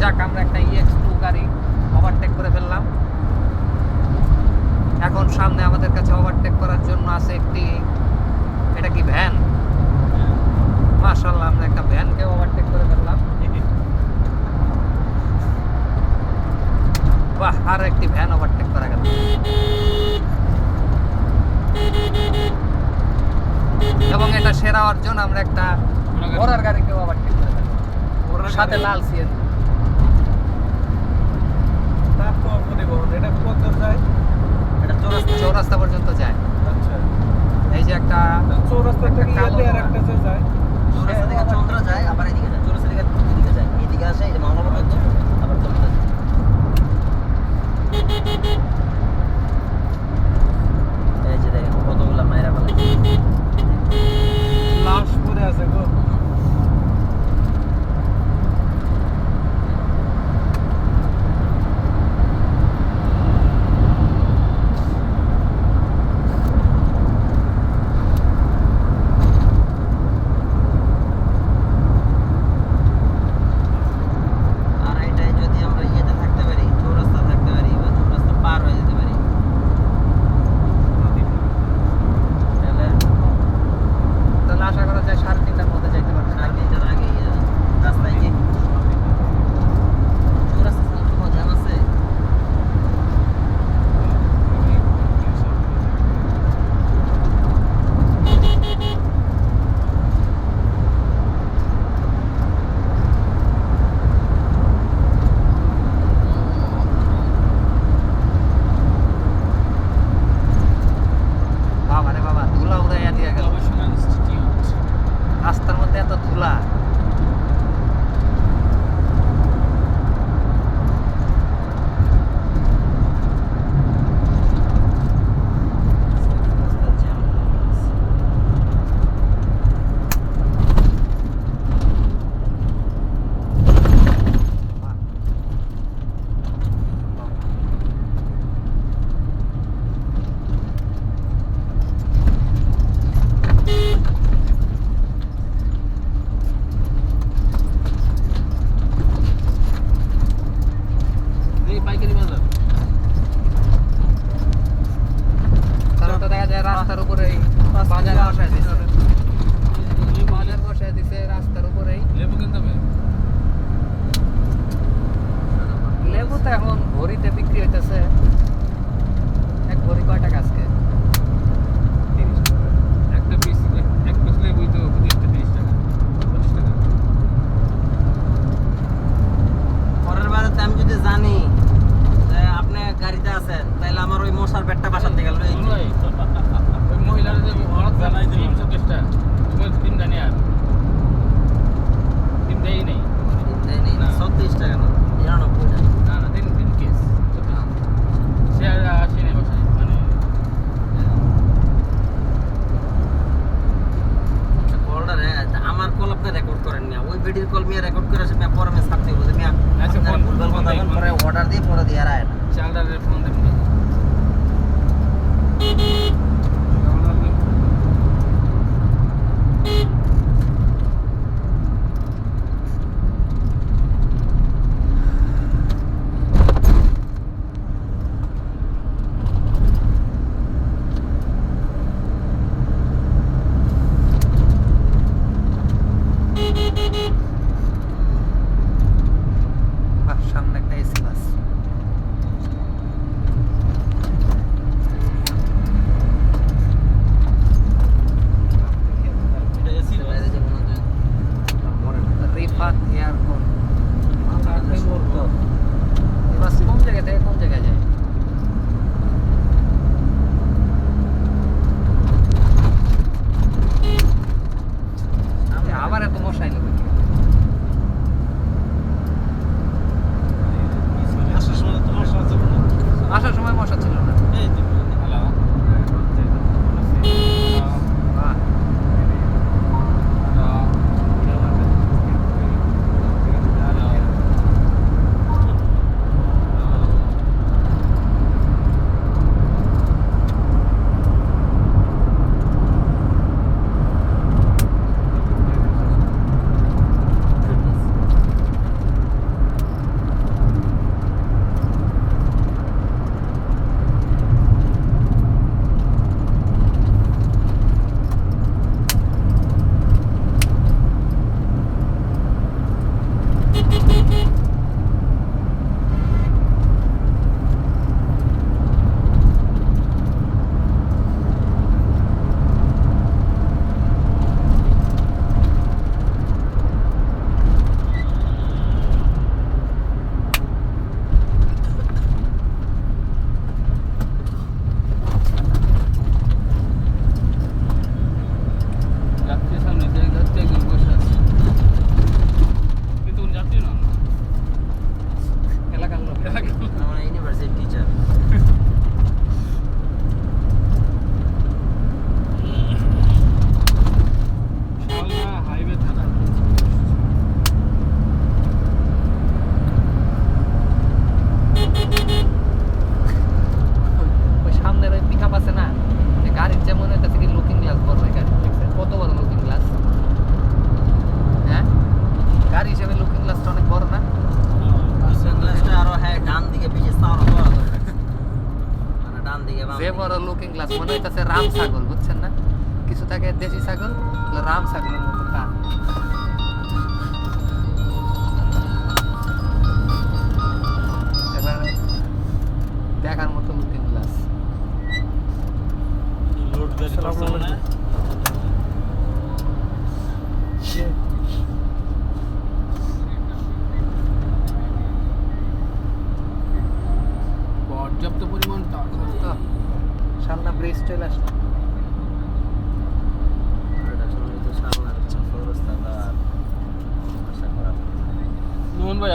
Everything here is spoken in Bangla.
যাক, আমরা একটা EX2 গাড়ি ওভারটেক করে ফেললাম। এখন সামনে আমাদের কাছে ওভারটেক করার জন্য আছে একটি, এটা কি ভ্যান? মাশাআল্লাহ, আমরা একটা ভ্যানকে ওভারটেক করে ফেললাম। বাহ, আর একটি ভ্যান ওভারটেক করা গেল। এবং এটা সেরা অর্জন, আমরা একটা ঘোড়ার গাড়িকে ওভারটেক করে ফেললাম, সাথে লাল সিএন। চৌরাস্তা পর্যন্ত যায়। এই যে একটা চৌরাস্তা থেকে কালো আর একটা যায়, চৌরাস্তা থেকে চন্দ্রা যায়, আবার এদিকে যায়, চৌরাস্তা থেকে এদিকে যায়, এদিকে আসে, এই যে মাওলানা পর্যন্ত, আবার চন্দ্রা যায়। এই যে দেখেন কতগুলা মায়েরা ফেলে লাশ পরে আছে গো। আর এটাই যদি আমরা ইয়েতে থাকতে পারি, চৌরাস্তা থাকতে পারি বা চৌরাস্তা পার হয়ে যেতে পারি, তাহলে আশা করা যায় 3:30টার মধ্যে যাইতে পারবে। আর মিনিটের আগে রাস্তায় গিয়ে চৌরাস্তা থেকে কোনো জ্যাম আছে? বাবা রে বাবা, ধুলা উড়াইয়া দিয়া গেল। রাস্তার মধ্যে এত ধুলা। তাহলে তো দেখা যায় রাস্তার উপরেই বাজার বসায় দিছে। বাজার বসায় দিছে রাস্তার উপরেই। লেবু তো এখন ভরিতে বিক্রি হইতেছে। এক ভরি কয় টাকা আজকে? পরের বারেতে আমি যদি জানি যে আপনি গাড়িতে আছেন, তাহলে আমার ওই মশার পেটটা বাসার থেকে গেল। না 36 টাকা না, 99 কলটা আমার কল আপনি রেকর্ড করেন না, ওই ভিডিওর কল মিয়া রেকর্ড করে আসে মিয়া, পরে আমি ছাড়তে বলতে মিয়া আপনারা ভুলভাল কথা বলেন, পরে অর্ডার দিয়ে পরে দিয়ে আর আয় না। বাহ, সামনে একটা এসি বাস। এটা এসি বাইরে যে মনে হয় রিফাত এয়ারপোর্ট। এই বাস কোন জায়গা থেকে কোন জায়গায় যায়? আবার এত মশাই নেবে? আসার সময় তোমার সাথে আসার সময় মশা ছিল না। বাহ, বড় লুকিং গ্লাস, মনে হইতাছে রাম ছাগল, বুঝছেন না? কিছু থাকে দেশি ছাগল, রাম ছাগলের মতো কান। এবার দেখার মতো লুকিং গ্লাস। লোড গাড়ি পারছো না পর্যাপ্ত পরিমাণ টাকা। তো সামনে ব্রিজ চলে আসলো। এটা শুনলে তো সামনে চৌরাস্তা আশা করা মোহন ভাই